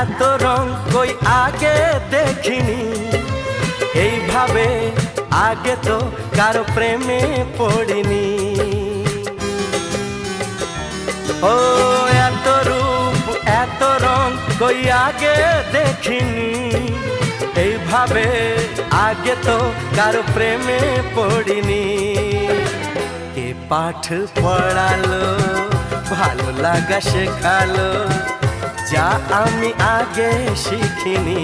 এত রং কই আগে দেখিনি, এইভাবে আগে তো কারো প্রেমে পড়িনি। ও এত রূপ এত রং কই আগে দেখিনি, এইভাবে আগে তো কারো প্রেমে পড়িনি। কে পাঠ পড়ালো, ভালো লাগা শেখালো, যা আমি আগে শিখিনি।